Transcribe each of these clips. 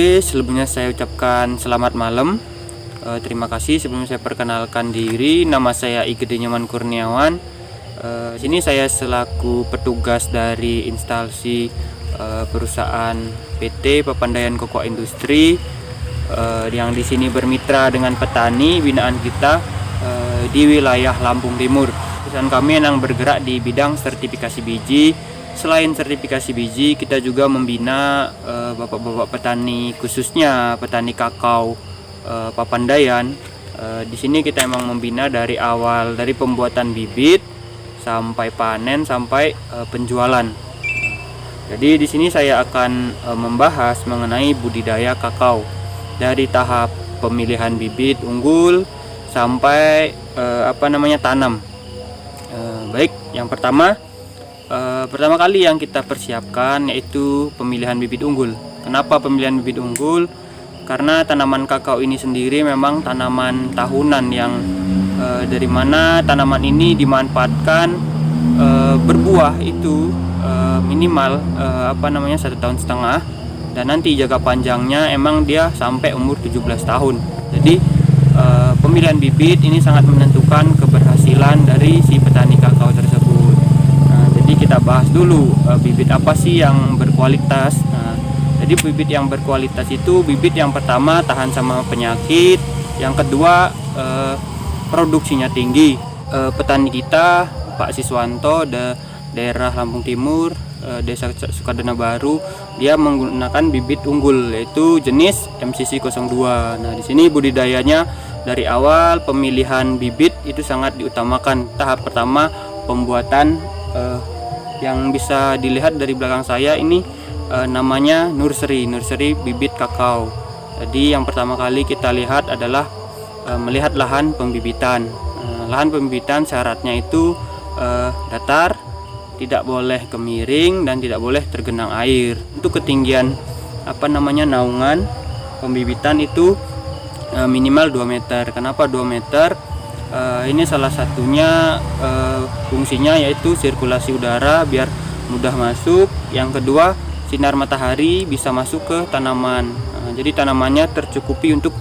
Oke, sebelumnya saya ucapkan selamat malam. Terima kasih. Sebelumnya saya perkenalkan diri, nama saya Igede Nyoman Kurniawan. Sini saya selaku petugas dari instalasi perusahaan PT Pepandayan Cocoa Industri yang di sini bermitra dengan petani binaan kita di wilayah Lampung Timur. Perusahaan kami yang bergerak di bidang sertifikasi biji. Selain sertifikasi biji, kita juga membina bapak-bapak petani, khususnya petani kakao Papandayan. Di sini kita emang membina dari awal, dari pembuatan bibit sampai panen sampai penjualan. Jadi di sini saya akan membahas mengenai budidaya kakao dari tahap pemilihan bibit unggul sampai tanam. Baik, yang pertama kali yang kita persiapkan yaitu pemilihan bibit unggul. Kenapa pemilihan bibit unggul? Karena tanaman kakao ini sendiri memang tanaman tahunan yang dari mana tanaman ini dimanfaatkan berbuah itu minimal 1,5 tahun, dan nanti jangka panjangnya emang dia sampai umur 17 tahun. Jadi pemilihan bibit ini sangat menentukan keberhasilan dari si petani kakao tersebut. Jadi kita bahas dulu bibit apa sih yang berkualitas. Jadi bibit yang berkualitas itu bibit yang pertama tahan sama penyakit, yang kedua produksinya tinggi. Petani kita Pak Siswanto daerah Lampung Timur, Desa Sukadana Baru, dia menggunakan bibit unggul yaitu jenis MCC 02. Nah, di sini budidayanya dari awal pemilihan bibit itu sangat diutamakan. Tahap pertama pembuatan yang bisa dilihat dari belakang saya ini namanya nursery bibit kakao. Jadi yang pertama kali kita lihat adalah melihat lahan pembibitan. Lahan pembibitan syaratnya itu datar, tidak boleh kemiring dan tidak boleh tergenang air. Untuk ketinggian naungan pembibitan itu minimal 2 meter. Kenapa 2 meter? Ini salah satunya fungsinya yaitu sirkulasi udara biar mudah masuk. Yang kedua, sinar matahari bisa masuk ke tanaman. Jadi tanamannya tercukupi untuk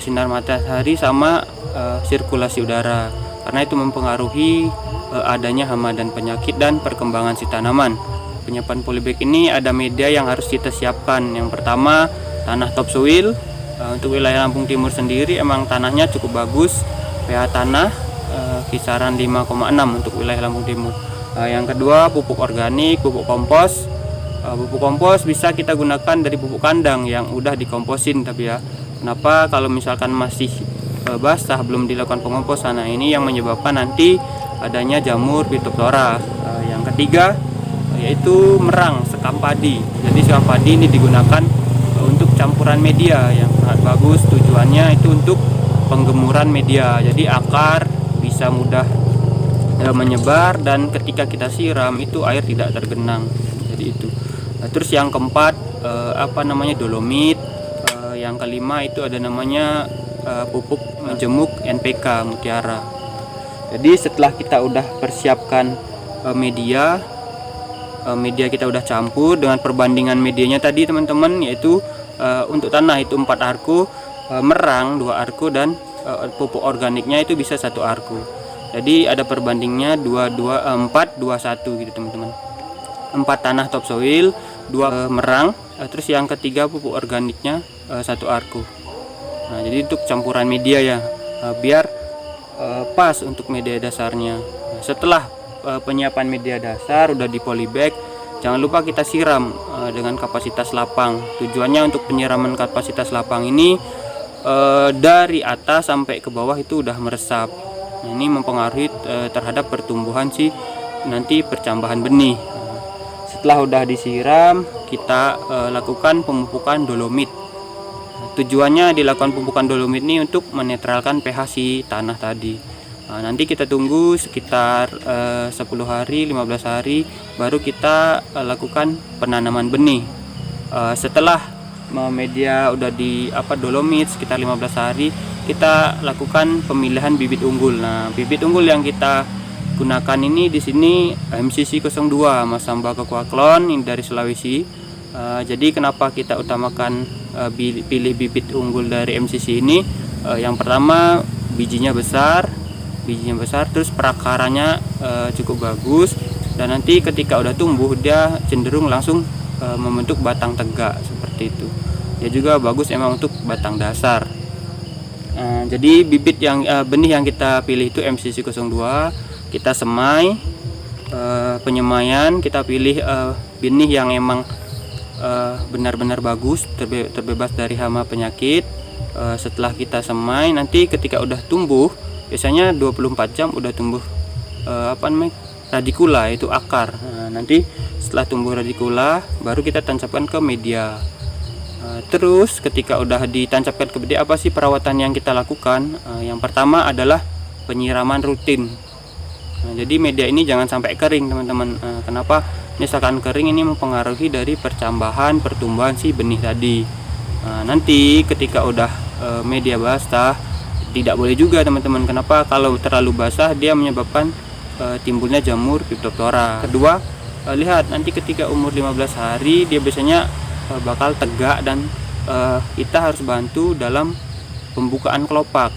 sinar matahari sama sirkulasi udara, karena itu mempengaruhi adanya hama dan penyakit dan perkembangan si tanaman. Penyiapan polybag ini ada media yang harus kita siapkan. Yang pertama, tanah topsoil. Untuk wilayah Lampung Timur sendiri emang tanahnya cukup bagus, pH tanah kisaran 5,6 untuk wilayah Lampung Timur. Yang kedua, pupuk organik, pupuk kompos. Pupuk kompos bisa kita gunakan dari pupuk kandang yang udah dikomposin, tapi ya kenapa kalau misalkan masih basah belum dilakukan pengomposan. Nah, ini yang menyebabkan nanti adanya jamur Phytophthora. Yang ketiga yaitu merang sekam padi. Jadi sekam padi ini digunakan untuk campuran media yang sangat bagus. Tujuannya itu untuk penggemuran media, jadi akar bisa mudah menyebar dan ketika kita siram itu air tidak tergenang. Jadi itu. Terus yang keempat dolomit. Yang kelima itu ada namanya pupuk majemuk NPK Mutiara. Jadi setelah kita udah persiapkan media kita udah campur dengan perbandingan medianya tadi teman-teman, yaitu untuk tanah itu 4 arku, merang 2 arku, dan pupuk organiknya itu bisa 1 arku. Jadi ada perbandingnya 4 2 1 gitu teman-teman. 4 tanah topsoil, 2 merang, terus yang ketiga pupuk organiknya 1 arku. Nah, jadi untuk campuran media ya, biar pas untuk media dasarnya. Nah, setelah penyiapan media dasar udah di polybag, jangan lupa kita siram dengan kapasitas lapang. Tujuannya untuk penyiraman kapasitas lapang ini dari atas sampai ke bawah itu udah meresap. Nah, ini mempengaruhi terhadap pertumbuhan si nanti percambahan benih. Setelah udah disiram, kita lakukan pemupukan dolomit. Tujuannya dilakukan pemupukan dolomit ini untuk menetralkan pH si tanah tadi. Nah, nanti kita tunggu sekitar 10 hari, 15 hari baru kita lakukan penanaman benih. Setelah media udah di dolomit sekitar 15 hari, kita lakukan pemilihan bibit unggul. Nah, bibit unggul yang kita gunakan ini di sini MCC 02 Masamba Cocoa Clone ini dari Sulawesi. Jadi kenapa kita utamakan pilih bibit unggul dari MCC ini? Yang pertama, bijinya besar, terus perakarannya cukup bagus, dan nanti ketika udah tumbuh dia cenderung langsung membentuk batang tegak seperti itu. Dia juga bagus emang untuk batang dasar. Jadi bibit yang benih yang kita pilih itu MCC 02. Kita semai, penyemaian kita pilih benih yang emang benar-benar bagus, terbebas dari hama penyakit. Setelah kita semai, nanti ketika udah tumbuh, biasanya 24 jam udah tumbuh radikula, itu akar. Nanti setelah tumbuh radikula baru kita tancapkan ke media. Terus ketika udah ditancapkan ke media, apa sih perawatan yang kita lakukan? Yang pertama adalah penyiraman rutin. Jadi media ini jangan sampai kering, teman-teman. Kenapa? Misalkan kering, ini mempengaruhi dari percambahan pertumbuhan si benih tadi. Nanti ketika udah media basah, tidak boleh juga, teman-teman. Kenapa? Kalau terlalu basah dia menyebabkan timbulnya jamur Phytophthora. Kedua, lihat nanti ketika umur 15 hari dia biasanya bakal tegak, dan kita harus bantu dalam pembukaan kelopak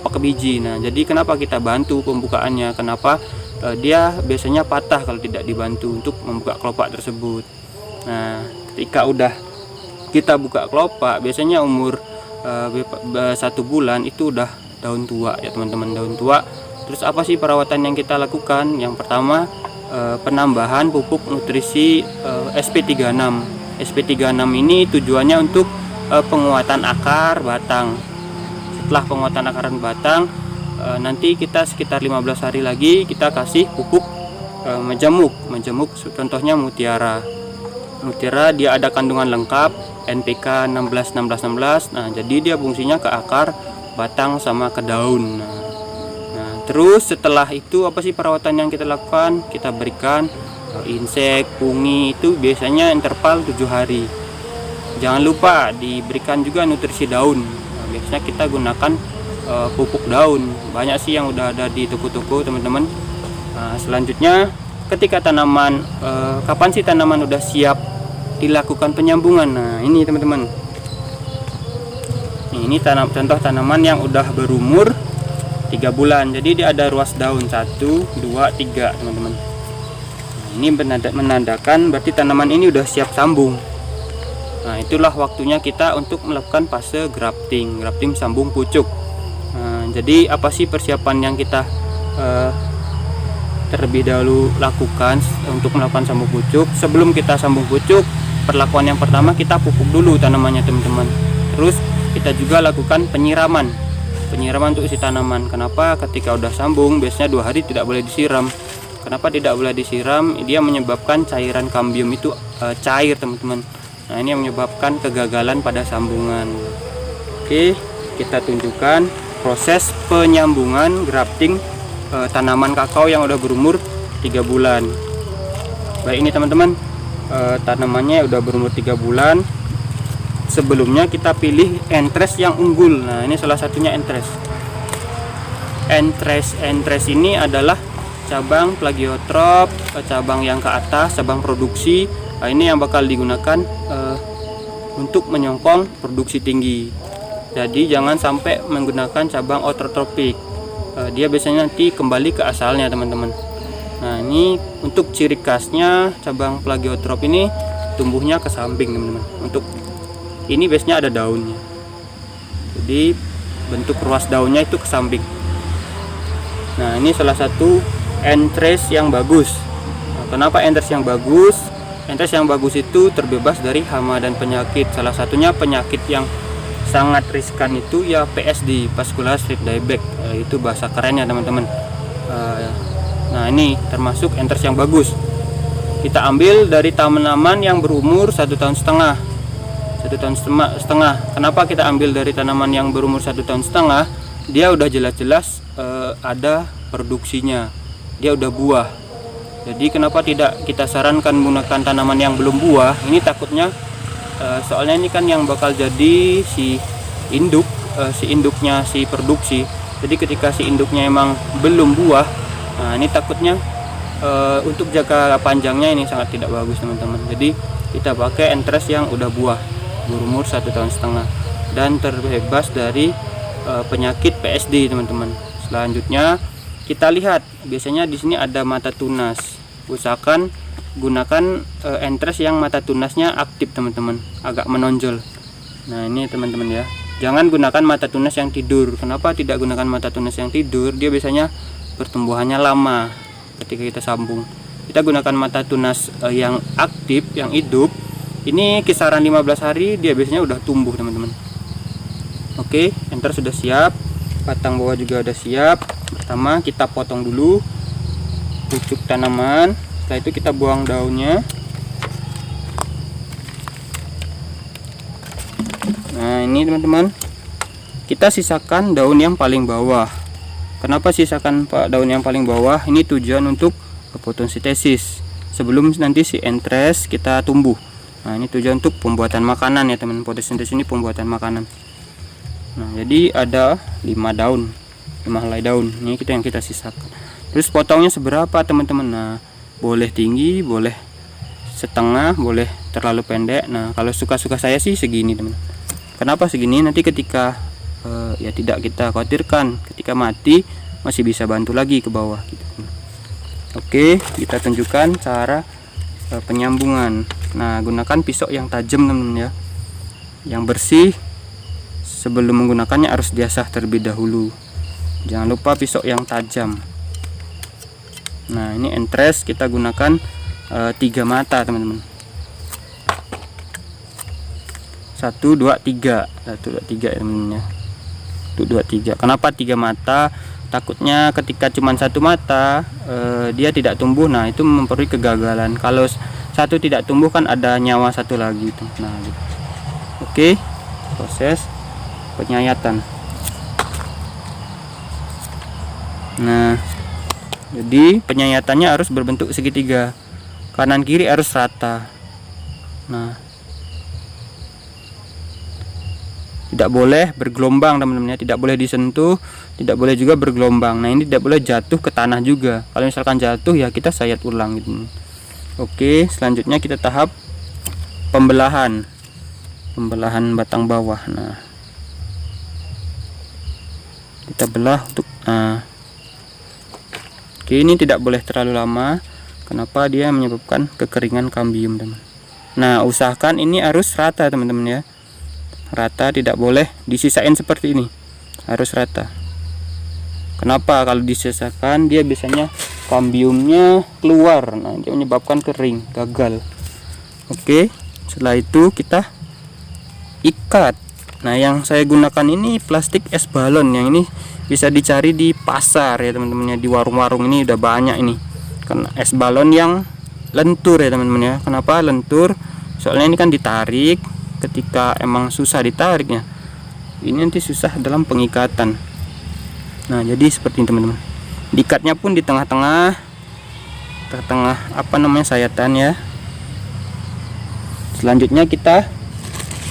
ke biji. Nah, jadi kenapa kita bantu pembukaannya? Kenapa? Dia biasanya patah kalau tidak dibantu untuk membuka kelopak tersebut. Nah, ketika udah kita buka kelopak, biasanya umur 1 bulan itu udah daun tua ya teman-teman, daun tua. Terus apa sih perawatan yang kita lakukan? Yang pertama, penambahan pupuk nutrisi SP36. SP36 ini tujuannya untuk penguatan akar batang. Setelah penguatan akaran batang, nanti kita sekitar 15 hari lagi kita kasih pupuk menjemuk, contohnya Mutiara. Dia ada kandungan lengkap NPK 16 16 16. Nah, jadi dia fungsinya ke akar, batang, sama ke daun. Nah, terus setelah itu apa sih perawatan yang kita lakukan? Kita berikan insek, fungi, itu biasanya interval 7 hari. Jangan lupa diberikan juga nutrisi daun. Nah, biasanya kita gunakan pupuk daun. Banyak sih yang udah ada di toko-toko, teman-teman. Selanjutnya, ketika tanaman kapan sih tanaman udah siap dilakukan penyambungan? Nah, ini teman-teman. Ini contoh tanaman yang udah berumur 3 bulan. Jadi dia ada ruas daun 1, 2, 3, teman-teman. Ini menandakan berarti tanaman ini udah siap sambung. Nah, itulah waktunya kita untuk melakukan fase grafting sambung pucuk. Jadi apa sih persiapan yang kita terlebih dahulu lakukan untuk melakukan sambung pucuk? Sebelum kita sambung pucuk, perlakuan yang pertama kita pupuk dulu tanamannya, teman-teman. Terus kita juga lakukan penyiraman untuk isi tanaman. Kenapa? Ketika udah sambung biasanya 2 hari tidak boleh disiram. Kenapa tidak boleh disiram? Dia menyebabkan cairan kambium itu cair, teman-teman. Nah, ini yang menyebabkan kegagalan pada sambungan. Oke, kita tunjukkan proses penyambungan grafting tanaman kakao yang udah berumur 3 bulan. Baik, ini teman-teman, tanamannya udah berumur 3 bulan. Sebelumnya kita pilih entres yang unggul. Nah, ini salah satunya entres. Entres ini adalah cabang plagiotrop, cabang yang ke atas, cabang produksi. Nah, ini yang bakal digunakan untuk menyokong produksi tinggi. Jadi jangan sampai menggunakan cabang autotropik. Dia biasanya nanti kembali ke asalnya, teman-teman. Nah, ini untuk ciri khasnya cabang plagiotrop ini tumbuhnya ke samping, teman-teman. Untuk ini biasanya ada daunnya. Jadi bentuk ruas daunnya itu ke samping. Nah, ini salah satu entres yang bagus. Nah, kenapa entres yang bagus? Entres yang bagus itu terbebas dari hama dan penyakit. Salah satunya penyakit yang sangat riskan itu ya PSD, vascular strip dieback. Itu bahasa kerennya, teman-teman. Nah, ini termasuk entres yang bagus. Kita ambil dari tanaman yang berumur 1,5 tahun. 1,5 tahun. Kenapa kita ambil dari tanaman yang berumur 1,5 tahun? Dia udah jelas-jelas ada produksinya, dia udah buah. Jadi kenapa tidak kita sarankan menggunakan tanaman yang belum buah? Ini takutnya soalnya ini kan yang bakal jadi si induknya si produksi. Jadi ketika si induknya emang belum buah, nah ini takutnya untuk jangka panjangnya ini sangat tidak bagus, teman-teman. Jadi kita pakai entres yang udah buah, berumur 1,5 tahun dan terbebas dari penyakit PSD teman-teman. Selanjutnya kita lihat, biasanya di sini ada mata tunas. Usahakan gunakan entres yang mata tunasnya aktif teman-teman, agak menonjol. Nah ini teman-teman ya, jangan gunakan mata tunas yang tidur. Kenapa tidak gunakan mata tunas yang tidur? Dia biasanya pertumbuhannya lama ketika kita sambung. Kita gunakan mata tunas yang aktif, yang hidup. Ini kisaran 15 hari dia biasanya udah tumbuh teman-teman. Oke, enter sudah siap, batang bawah juga udah siap. Pertama kita potong dulu pucuk tanaman, setelah itu kita buang daunnya. Nah ini teman-teman, kita sisakan daun yang paling bawah. Kenapa sisakan daun yang paling bawah? Ini tujuan untuk fotosintesis sebelum nanti si entres kita tumbuh. Nah ini tujuan untuk pembuatan makanan ya teman. Fotosintesis ini pembuatan makanan. Nah jadi ada 5 helai daun. Ini yang kita sisakan. Terus potongnya seberapa teman-teman? Nah boleh tinggi, boleh setengah, boleh terlalu pendek. Nah kalau suka-suka saya sih segini teman. Kenapa segini? Nanti ketika ya tidak kita khawatirkan, ketika mati masih bisa bantu lagi ke bawah gitu. Oke, kita tunjukkan cara penyambungan. Nah gunakan pisau yang tajam teman-teman ya, yang bersih. Sebelum menggunakannya harus diasah terlebih dahulu. Jangan lupa pisau yang tajam. Nah ini entres kita gunakan 3 mata teman-teman. 1, 2, 3 teman-teman ya. 1, 2, 3. Kenapa 3 mata? Takutnya ketika cuma 1 mata dia tidak tumbuh. Nah itu memperoleh kegagalan. Kalau 1 tidak tumbuh kan ada nyawa 1 lagi itu. Nah gitu. Oke, proses penyayatan. Nah jadi penyayatannya harus berbentuk segitiga, kanan kiri harus rata. Nah tidak boleh bergelombang teman-teman ya, tidak boleh disentuh, tidak boleh juga bergelombang. Nah ini tidak boleh jatuh ke tanah juga. Kalau misalkan jatuh ya kita sayat ulang gitu. Oke, selanjutnya kita tahap pembelahan batang bawah. Nah kita belah untuk oke, ini tidak boleh terlalu lama. Kenapa? Dia menyebabkan kekeringan kambium teman. Nah usahakan ini harus rata teman-teman ya, rata, tidak boleh disisain seperti ini, harus rata. Kenapa? Kalau disisakan dia biasanya kambiumnya keluar. Nah dia menyebabkan kering, gagal. Oke, setelah itu kita ikat. Nah yang saya gunakan ini plastik es balon, yang ini bisa dicari di pasar ya teman-teman ya, di warung-warung ini udah banyak ini. Karena es balon yang lentur ya teman-teman ya. Kenapa lentur? Soalnya ini kan ditarik, ketika emang susah ditariknya, ini nanti susah dalam pengikatan. Nah jadi seperti ini teman-teman. Diikatnya pun di tengah-tengah apa namanya, sayatan ya. Selanjutnya kita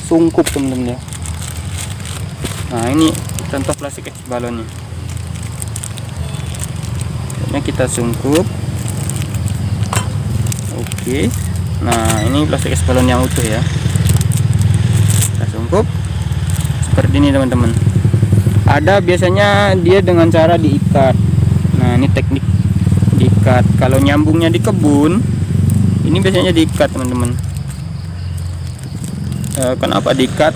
sungkup teman-teman ya. Nah ini contoh plastik es balonnya. Ini kita sungkup. Oke. Nah ini plastik es balon yang utuh ya. Kita sungkup seperti ini teman-teman. Ada biasanya dia dengan cara diikat. Nah ini teknik diikat. Kalau nyambungnya di kebun, ini biasanya diikat teman-teman. Kenapa diikat?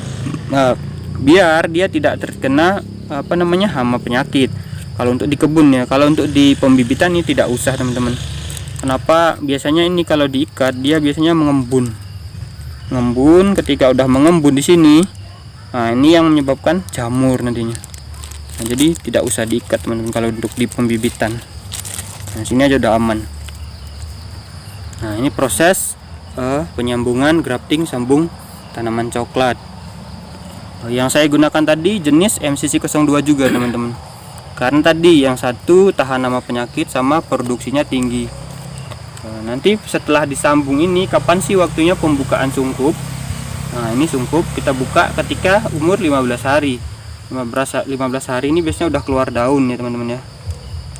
Biar dia tidak terkena apa namanya, hama penyakit. Kalau untuk di kebun ya, kalau untuk di pembibitan ini tidak usah teman-teman. Kenapa? Biasanya ini kalau diikat dia biasanya mengembun. Ketika udah mengembun di sini, nah ini yang menyebabkan jamur nantinya. Nah, jadi tidak usah diikat teman-teman kalau untuk di pembibitan. Nah sini aja udah aman. Nah ini proses penyambungan grafting sambung tanaman coklat. Yang saya gunakan tadi jenis MCC02 juga teman-teman, karena tadi yang satu tahan hama penyakit sama produksinya tinggi. Nanti setelah disambung ini, kapan sih waktunya pembukaan sungkup? Nah ini sungkup kita buka ketika umur 15 hari. 15 hari ini biasanya udah keluar daun ya teman-teman ya.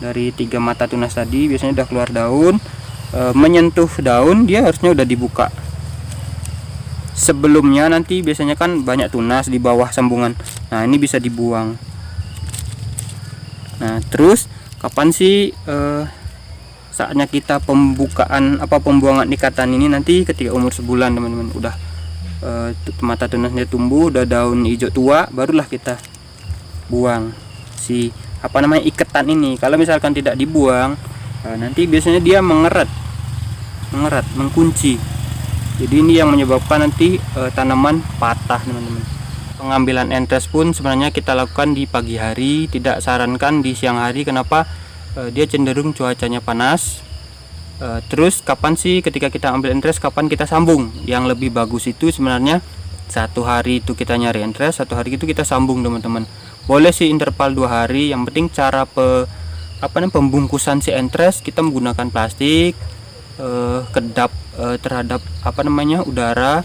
Dari 3 mata tunas tadi biasanya udah keluar daun. Menyentuh daun dia harusnya udah dibuka. sebelumnya nanti biasanya kan banyak tunas di bawah sambungan. Nah, ini bisa dibuang. Nah, terus kapan sih saatnya kita pembuangan ikatan ini? Nanti ketika umur sebulan teman-teman, udah mata tunasnya tumbuh, udah daun hijau tua, barulah kita buang si ikatan ini. Kalau misalkan tidak dibuang, nanti biasanya dia mengerat, mengkunci. Jadi ini yang menyebabkan nanti tanaman patah teman-teman. Pengambilan entres pun sebenarnya kita lakukan di pagi hari, tidak sarankan di siang hari. Kenapa? Dia cenderung cuacanya panas. Terus kapan sih ketika kita ambil entres, kapan kita sambung? Yang lebih bagus itu sebenarnya 1 hari itu kita nyari entres, 1 hari itu kita sambung teman-teman. Boleh sih interval 2 hari, yang penting cara pembungkusan si entres kita menggunakan plastik, kedap terhadap udara.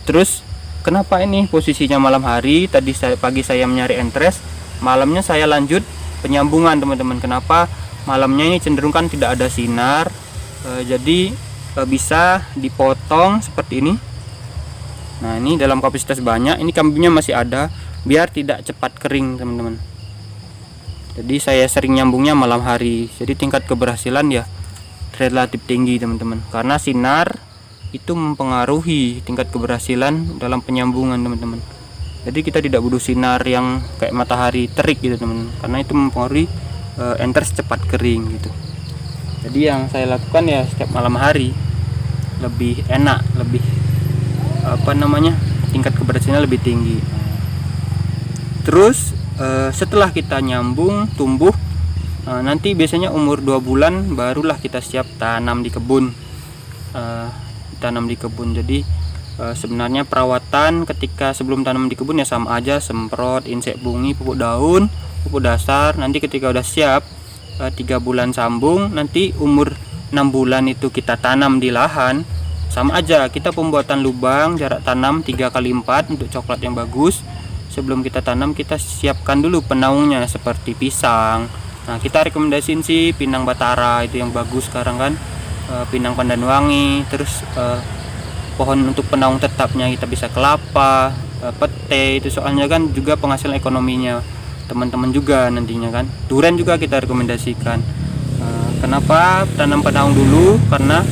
Terus kenapa ini posisinya malam hari? Tadi pagi saya menyari entres, malamnya saya lanjut penyambungan teman-teman. Kenapa? Malamnya ini cenderung kan tidak ada sinar, jadi bisa dipotong seperti ini. Nah, ini dalam kapasitas banyak, ini kambingnya masih ada, biar tidak cepat kering teman-teman. Jadi saya sering nyambungnya malam hari, jadi tingkat keberhasilan ya relatif tinggi teman-teman, karena sinar itu mempengaruhi tingkat keberhasilan dalam penyambungan teman-teman. Jadi kita tidak butuh sinar yang kayak matahari terik gitu teman-teman, karena itu mempengaruhi entres cepat kering gitu. Jadi yang saya lakukan ya setiap malam hari, lebih enak, lebih tingkat keberhasilannya lebih tinggi. Terus setelah kita nyambung tumbuh, nanti biasanya umur 2 bulan barulah kita siap tanam di kebun. Jadi sebenarnya perawatan ketika sebelum tanam di kebun ya sama aja, semprot insek bungi, pupuk daun, pupuk dasar. Nanti ketika udah siap 3 bulan sambung, nanti umur 6 bulan itu kita tanam di lahan. Sama aja, kita pembuatan lubang jarak tanam 3x4 untuk coklat yang bagus. Sebelum kita tanam, kita siapkan dulu penaungnya seperti pisang. Nah, kita rekomendasiin sih pinang batara, itu yang bagus sekarang kan, pinang pandanwangi. Terus pohon untuk penaung tetapnya kita bisa kelapa, pete, itu soalnya kan juga penghasilan ekonominya teman-teman juga nantinya kan. Duren juga kita rekomendasikan. Kenapa tanam penaung dulu? Karena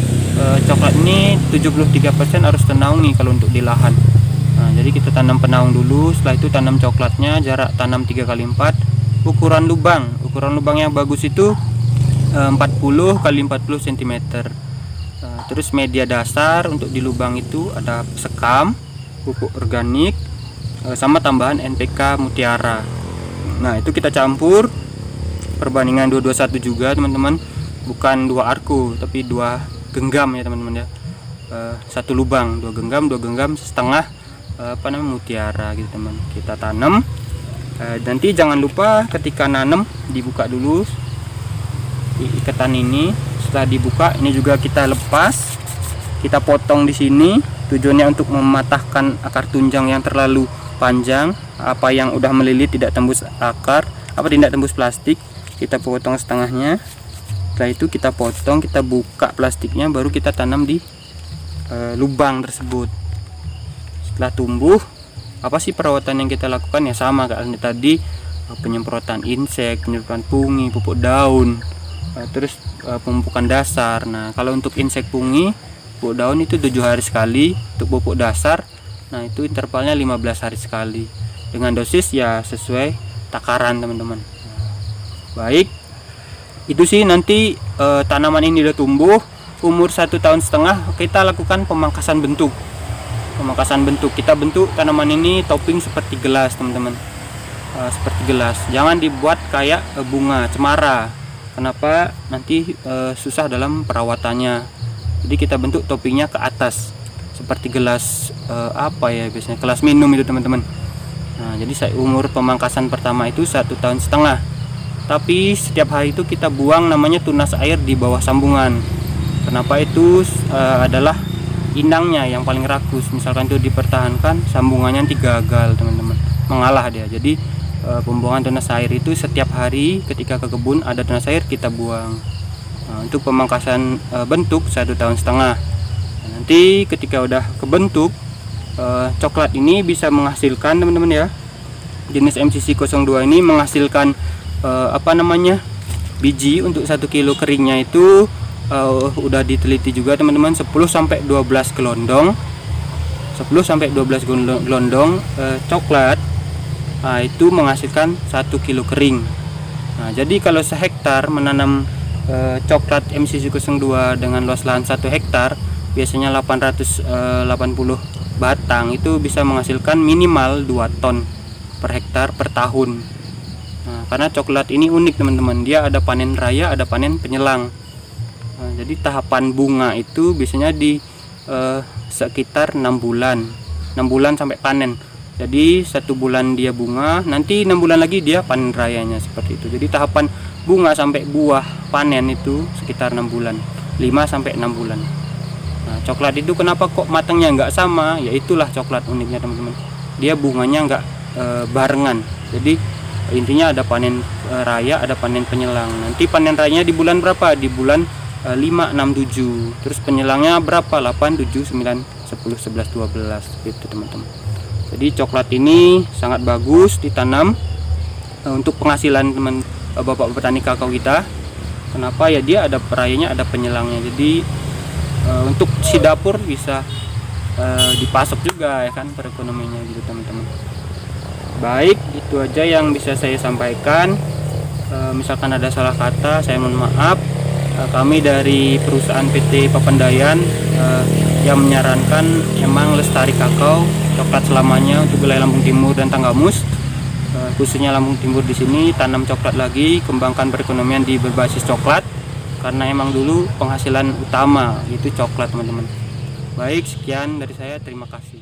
coklat ini 73% harus tenaungi kalau untuk di lahan. Nah, jadi kita tanam penaung dulu, setelah itu tanam coklatnya, jarak tanam 3x4. Ukuran lubang yang bagus itu 40x40 cm. Terus media dasar untuk di lubang itu ada sekam, pupuk organik, sama tambahan NPK Mutiara. Nah, itu kita campur perbandingan 221 juga teman-teman, bukan 2 arku tapi 2 genggam ya teman-teman ya. 1 lubang 2 genggam setengah Mutiara gitu teman. Kita tanam. Nanti jangan lupa ketika nanam dibuka dulu ikatan ini. Setelah dibuka ini juga kita lepas, kita potong di sini. Tujuannya untuk mematahkan akar tunjang yang terlalu panjang. Apa yang udah melilit tidak tembus akar, tidak tembus plastik, kita potong setengahnya. Setelah itu kita potong, kita buka plastiknya, baru kita tanam di lubang tersebut. Setelah tumbuh, apa sih perawatan yang kita lakukan? Ya sama kayak tadi, penyemprotan insek, penyemprotan pungi, pupuk daun, terus pemupukan dasar. Nah, kalau untuk insek pungi, pupuk daun itu 7 hari sekali. Untuk pupuk dasar, nah itu intervalnya 15 hari sekali. Dengan dosis ya sesuai takaran teman-teman. Baik, itu sih nanti tanaman ini udah tumbuh umur 1,5 tahun, kita lakukan pemangkasan bentuk. Kita bentuk tanaman ini topping seperti gelas teman-teman, seperti gelas. Jangan dibuat kayak bunga cemara. Kenapa? Nanti susah dalam perawatannya. Jadi kita bentuk toppingnya ke atas seperti gelas biasanya gelas minum itu teman-teman. Nah, jadi umur pemangkasan pertama itu 1,5 tahun. Tapi setiap hari itu kita buang namanya tunas air di bawah sambungan. Kenapa? Itu adalah inangnya yang paling rakus. Misalkan itu dipertahankan, sambungannya nanti gagal teman-teman, mengalah dia. Jadi pembuangan tunas air itu setiap hari ketika ke kebun ada tunas air kita buang. Nah, untuk pemangkasan bentuk 1,5 tahun. Nah, nanti ketika udah kebentuk coklat ini bisa menghasilkan teman-teman ya. Jenis MCC 02 ini menghasilkan biji untuk 1 kilo keringnya itu udah diteliti juga teman-teman, 10 sampai 12 gelondong. 10 sampai 12 gelondong coklat itu menghasilkan 1 kilo kering. Nah, jadi kalau sehektar menanam coklat MCC 02 dengan luas lahan 1 hektar, biasanya 880 batang, itu bisa menghasilkan minimal 2 ton per hektar per tahun. Nah, karena coklat ini unik teman-teman, dia ada panen raya, ada panen penyelang. Nah, jadi tahapan bunga itu biasanya di sekitar 6 bulan sampai panen. Jadi 1 bulan dia bunga, nanti 6 bulan lagi dia panen rayanya, seperti itu. Jadi tahapan bunga sampai buah panen itu sekitar 6 bulan, 5 sampai 6 bulan. Nah, coklat itu kenapa kok matangnya nggak sama? Ya itulah coklat uniknya teman-teman. Dia bunganya nggak barengan. Jadi intinya ada panen raya, ada panen penyelang. Nanti panen rayanya di bulan berapa? Di bulan 5, 6, 7. Terus penyelangnya berapa? 8, 7, 9, 10, 11, 12 gitu teman-teman. Jadi coklat ini sangat bagus ditanam untuk penghasilan bapak petani kakao kita. Kenapa? Ya dia ada rayanya, ada penyelangnya. Jadi untuk si dapur bisa dipasok juga ya kan, perekonomiannya gitu teman-teman. Baik, itu aja yang bisa saya sampaikan. Misalkan ada salah kata, saya mohon maaf. Kami dari perusahaan PT Papandayan yang menyarankan emang lestari kakao coklat selamanya untuk wilayah Lampung Timur dan Tanggamus, khususnya Lampung Timur. Di sini tanam coklat lagi, kembangkan perekonomian di berbasis coklat, karena emang dulu penghasilan utama itu coklat teman-teman. Baik, sekian dari saya, terima kasih.